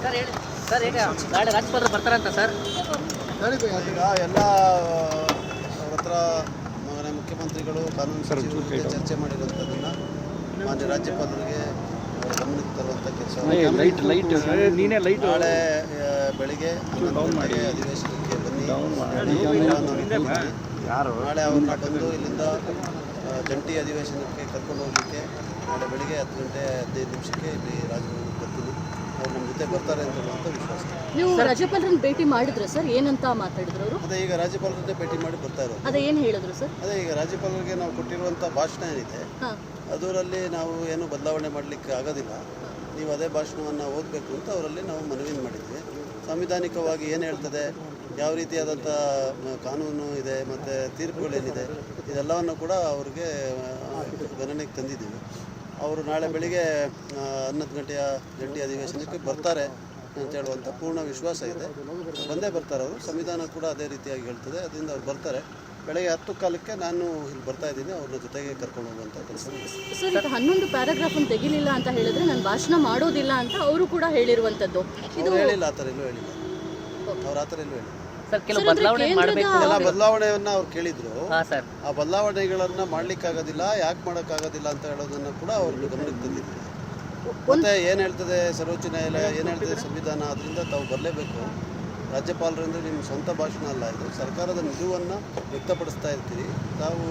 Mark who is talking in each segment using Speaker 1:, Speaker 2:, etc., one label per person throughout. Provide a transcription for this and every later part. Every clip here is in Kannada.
Speaker 1: ಸರ್ ಹೇಳಿ ಸರ್, ಈಗ ನಾಳೆ ರಾಜ್ಯಪಾಲರು ಬರ್ತಾರಂತ ಸರ್.
Speaker 2: ಈಗ ಎಲ್ಲ ಅವ್ರ ಹತ್ರ ಮುಖ್ಯಮಂತ್ರಿಗಳು ಕಾನೂನು ಸಚಿವರು ಜೊತೆ ಚರ್ಚೆ ಮಾಡಿರುವಂಥದ್ದನ್ನು ಮಾನ್ಯ ರಾಜ್ಯಪಾಲರಿಗೆ ಗಮನಕ್ಕೆ ತರುವಂಥ ಕೆಲಸ ನಾಳೆ ಬೆಳಿಗ್ಗೆ 11 ಗಂಟೆಗೆ ಅಧಿವೇಶನಕ್ಕೆ ಬನ್ನಿ. ನಾಳೆ ಅವ್ರನ್ನ ಬಂದು ಇಲ್ಲಿಂದ ಜಂಟಿ ಅಧಿವೇಶನಕ್ಕೆ ಕರ್ಕೊಂಡು ಹೋಗಲಿಕ್ಕೆ ನಾಳೆ ಬೆಳಿಗ್ಗೆ 10 ಗಂಟೆ 15 ನಿಮಿಷಕ್ಕೆ ಇಲ್ಲಿ ರಾಜಭವನಕ್ಕೆ ಬರ್ತೀನಿ. ಅವ್ರು ನಮ್ಮ ಜೊತೆ ಬರ್ತಾರೆ ಅಂತ ಹೇಳುವಂಥ ವಿಶ್ವಾಸ.
Speaker 3: ನೀವು ರಾಜ್ಯಪಾಲರನ್ನ ಭೇಟಿ ಮಾಡಿದ್ರು ಸರ್, ಏನಂತ ಮಾತಾಡಿದ್ರು ಅವರು?
Speaker 2: ಅದೇ ಈಗ ರಾಜ್ಯಪಾಲರನ್ನೇ ಭೇಟಿ ಮಾಡಿ ಬರ್ತಾ ಇರೋದು.
Speaker 3: ಅದೇ ಏನು ಹೇಳಿದ್ರು ಸರ್?
Speaker 2: ಅದೇ ಈಗ ರಾಜ್ಯಪಾಲರಿಗೆ ನಾವು ಕೊಟ್ಟಿರುವಂಥ ಭಾಷಣ ಏನಿದೆ ಅದರಲ್ಲಿ ನಾವು ಏನು ಬದಲಾವಣೆ ಮಾಡಲಿಕ್ಕೆ ಆಗೋದಿಲ್ಲ. ನೀವು ಅದೇ ಭಾಷಣವನ್ನು ಓದಬೇಕು ಅಂತ ಅವರಲ್ಲಿ ನಾವು ಮನವಿ ಮಾಡಿದ್ವಿ. ಸಾಂವಿಧಾನಿಕವಾಗಿ ಏನು ಹೇಳ್ತದೆ, ಯಾವ ರೀತಿಯಾದಂಥ ಕಾನೂನು ಇದೆ ಮತ್ತು ತೀರ್ಪುಗಳೇನಿದೆ ಇದೆಲ್ಲವನ್ನು ಕೂಡ ಅವ್ರಿಗೆ ಗಣನೆಗೆ ತಂದಿದ್ದೀವಿ. ಅವರು ನಾಳೆ ಬೆಳಿಗ್ಗೆ 11 ಗಂಟೆಯ ಜಂಟಿ ಅಧಿವೇಶನಕ್ಕೆ ಬರ್ತಾರೆ ಅಂತ ಹೇಳುವಂಥ ಪೂರ್ಣ ವಿಶ್ವಾಸ ಇದೆ. ಬಂದೇ ಬರ್ತಾರೆ ಅವರು. ಸಂವಿಧಾನ ಕೂಡ ಅದೇ ರೀತಿಯಾಗಿ ಹೇಳ್ತದೆ. ಅದರಿಂದ ಅವ್ರು ಬರ್ತಾರೆ. ಬೆಳಗ್ಗೆ 10 ಕಾಲಕ್ಕೆ ನಾನು ಇಲ್ಲಿ ಬರ್ತಾ ಇದ್ದೀನಿ. ಅವ್ರ ಜೊತೆಗೆ ಕರ್ಕೊಂಡು ಹೋಗುವಂಥ ಕೆಲಸ.
Speaker 3: ಸರ್, ಈಗ 11 ಪ್ಯಾರಾಗ್ರಾಫನ್ನು ತೆಗಿಲಿಲ್ಲ ಅಂತ ಹೇಳಿದ್ರೆ ನಾನು ಭಾಷಣ ಮಾಡೋದಿಲ್ಲ ಅಂತ ಅವರು ಕೂಡ ಹೇಳಿರುವಂಥದ್ದು.
Speaker 2: ಇದು ಹೇಳಿಲ್ಲ, ಆ ಥರ ಎಲ್ಲೂ ಹೇಳಿಲ್ಲ. ಅವ್ರು ಆ ಥರ ಎಲ್ಲೂ ಹೇಳಿಲ್ಲ.
Speaker 1: ಸರ್, ಕೆಲವು ಬದಲಾವಣೆ ಮಾಡಬೇಕು.
Speaker 2: ಎಲ್ಲ ಬದಲಾವಣೆಯನ್ನ ಅವ್ರು ಕೇಳಿದ್ರು. ಆ ಬದಲಾವಣೆಗಳನ್ನ ಮಾಡ್ಲಿಕ್ಕಾಗೋದಿಲ್ಲ, ಯಾಕೆ ಮಾಡೋಕ್ಕಾಗೋದಿಲ್ಲ ಅಂತ ಹೇಳೋದನ್ನ ಕೂಡ ಅವ್ರಿಗೆ ಗಮನಕ್ಕೆ ತಂದಿದ್ದೀವಿ. ಮತ್ತೆ ಏನು ಹೇಳ್ತದೆ ಸರ್ವೋಚ್ಚ ನ್ಯಾಯಾಲಯ, ಏನು ಹೇಳ್ತದೆ ಸಂವಿಧಾನ, ಅದರಿಂದ ತಾವು ಬರಲೇಬೇಕು. ರಾಜ್ಯಪಾಲರಿಂದ ನಿಮ್ಮ ಸ್ವಂತ ಭಾಷಣ ಅಲ್ಲ, ಇದು ಸರ್ಕಾರದ ನಿಲುವನ್ನು ವ್ಯಕ್ತಪಡಿಸ್ತಾ ಇರ್ತೀರಿ. ತಾವು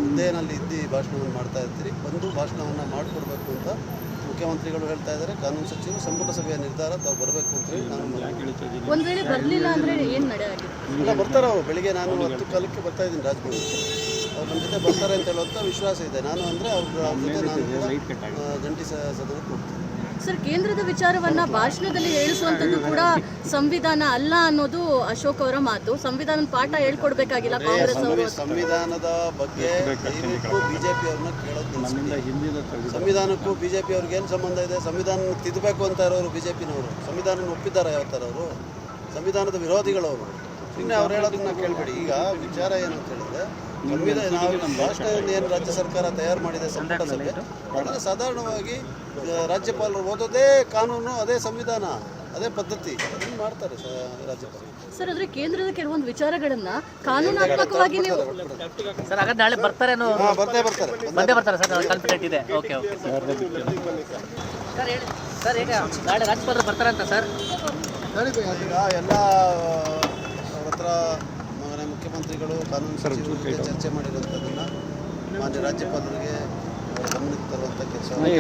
Speaker 2: ಹುದ್ದೆಯಲ್ಲಿ ಇದ್ದು ಭಾಷಣವನ್ನು ಮಾಡ್ತಾ ಇರ್ತೀರಿ. ಬಂದು ಭಾಷಣವನ್ನು ಮಾಡಿಕೊಡ್ಬೇಕು ಅಂತ ಮುಖ್ಯಮಂತ್ರಿಗಳು ಹೇಳ್ತಾ ಇದ್ದಾರೆ. ಕಾನೂನು ಸಚಿವರು ಸಂಪುಟ ಸಭೆಯ ನಿರ್ಧಾರ ತಾವು ಬರಬೇಕು ಅಂತ ಹೇಳಿ ನಾನು
Speaker 3: ಒಂದು ವೇಳೆ ಬರಲಿಲ್ಲ ಅಂದರೆ ಏನು ನಡೆ ಆಗಿದೆ?
Speaker 2: ಇಲ್ಲ, ಬರ್ತಾರೆ ಅವರು. ಬೆಳಿಗ್ಗೆ ನಾನು 10 ಕಾಲಕ್ಕೆ ಬರ್ತಾ ಇದ್ದೀನಿ ರಾಜಭವನಕ್ಕೆ. ಅವ್ರು ನಮ್ಮ ಜೊತೆ ಬರ್ತಾರೆ ಅಂತ ಹೇಳುವಂಥ ವಿಶ್ವಾಸ ಇದೆ. ನಾನು ಅಂದರೆ ಅವ್ರ ಜೊತೆ ನಾನು ಜಂಟಿ ಸದನಕ್ಕೆ ಹೋಗ್ತೀನಿ.
Speaker 3: ಸರ್, ಕೇಂದ್ರದ ವಿಚಾರವನ್ನ ಭಾಷಣದಲ್ಲಿ ಹೇಳಿಸುವಂಥದ್ದು ಕೂಡ ಸಂವಿಧಾನ ಅಲ್ಲ ಅನ್ನೋದು ಅಶೋಕ್ ಅವರ ಮಾತು. ಸಂವಿಧಾನದ ಪಾಠ ಹೇಳ್ಕೊಡ್ಬೇಕಾಗಿಲ್ಲ ಕಾಂಗ್ರೆಸ್ ಅವರು.
Speaker 2: ಸಂವಿಧಾನದ ಬಗ್ಗೆ ದಯವಿಟ್ಟು ಬಿಜೆಪಿ ಅವ್ರನ್ನ ಕೇಳೋದು. ಸಂವಿಧಾನಕ್ಕೂ ಬಿಜೆಪಿ ಅವ್ರಿಗೆ ಏನು ಸಂಬಂಧ ಇದೆ? ಸಂವಿಧಾನ ತಿದ್ದಬೇಕು ಅಂತ ಇರೋರು ಬಿಜೆಪಿನವರು. ಸಂವಿಧಾನ ಒಪ್ಪಿದ್ದಾರೆ ಯಾವತ್ತಾರ ಅವರು? ಸಂವಿಧಾನದ ವಿರೋಧಿಗಳವರು. ಸುಮ್ಮನೆ ಅವ್ರು ಹೇಳೋದನ್ನ ಕೇಳಬೇಡಿ. ಈಗ ವಿಚಾರ ಏನು ಅಂತ ಹೇಳಿದ್ರೆ, ನಾವು ಭಾಷಣವನ್ನು ಏನು ರಾಜ್ಯ ಸರ್ಕಾರ ತಯಾರು ಮಾಡಿದೆ ಸಂಪುಟ ಸಭೆ, ಅದನ್ನು ಸಾಧಾರಣವಾಗಿ ರಾಜ್ಯಪಾಲರು ಓದೋದೇ ಕಾನೂನು, ಅದೇ ಸಂವಿಧಾನ, ಅದೇ ಪದ್ಧತಿ, ಅದನ್ನು ಮಾಡ್ತಾರೆ ರಾಜ್ಯಪಾಲರು.
Speaker 3: ಸರ್, ಆದರೆ ಕೇಂದ್ರದ ಕೆಲವೊಂದು ವಿಚಾರಗಳನ್ನ ಕಾನೂನಾತ್ಮಕವಾಗಿ ನೀವು
Speaker 1: ಸರ್ ಹಾಗಾದ್ರೆ ನಾಳೆ ಬರ್ತಾರೆ
Speaker 2: ಬಂದೇ ಬರ್ತಾರೆ
Speaker 1: ಸರ್, ಕಾನ್ಫಿಡೆಂಟ್ ಇದೆ. ಓಕೆ ಸರ್ ಹೇಳಿ ಸರ್, ಈಗ ನಾಳೆ ರಾಜ್ಯಪಾಲರು ಬರ್ತಾರಂತ ಸರ್.
Speaker 2: ಈಗ ಎಲ್ಲ ಅವ್ರ ಹತ್ರ ಮುಖ್ಯಮಂತ್ರಿಗಳು ಕಾನೂನು ಸಚಿವರು ಜೊತೆ ಚರ್ಚೆ ಮಾಡಿರುವಂಥದ್ದನ್ನು ಮಾನ್ಯ ರಾಜ್ಯಪಾಲರಿಗೆ ಗಮನಕ್ಕೆ ತರುವಂಥ ಕೆಲಸ. ನಾಳೆ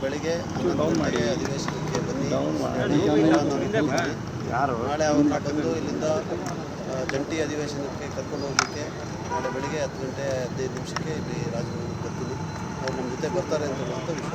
Speaker 2: ಬೆಳಿಗ್ಗೆ 11 ಗಂಟೆಗೆ ಅಧಿವೇಶನಕ್ಕೆ ಬನ್ನಿ. ನಾಳೆ ಅವ್ರನ್ನ ಬಂದು ಇಲ್ಲಿಂದ ಜಂಟಿ ಅಧಿವೇಶನಕ್ಕೆ ಕರ್ಕೊಂಡು ಹೋಗಲಿಕ್ಕೆ ನಾಳೆ ಬೆಳಿಗ್ಗೆ 10 ಗಂಟೆ 15 ನಿಮಿಷಕ್ಕೆ ಇಲ್ಲಿ ರಾಜಭವನಕ್ಕೆ ಬರ್ತೀನಿ. ಅವ್ರು ನಮ್ಮ ಜೊತೆ ಬರ್ತಾರೆ ಅಂತ ಹೇಳುವಂಥ ವಿಶ್ವಾಸ.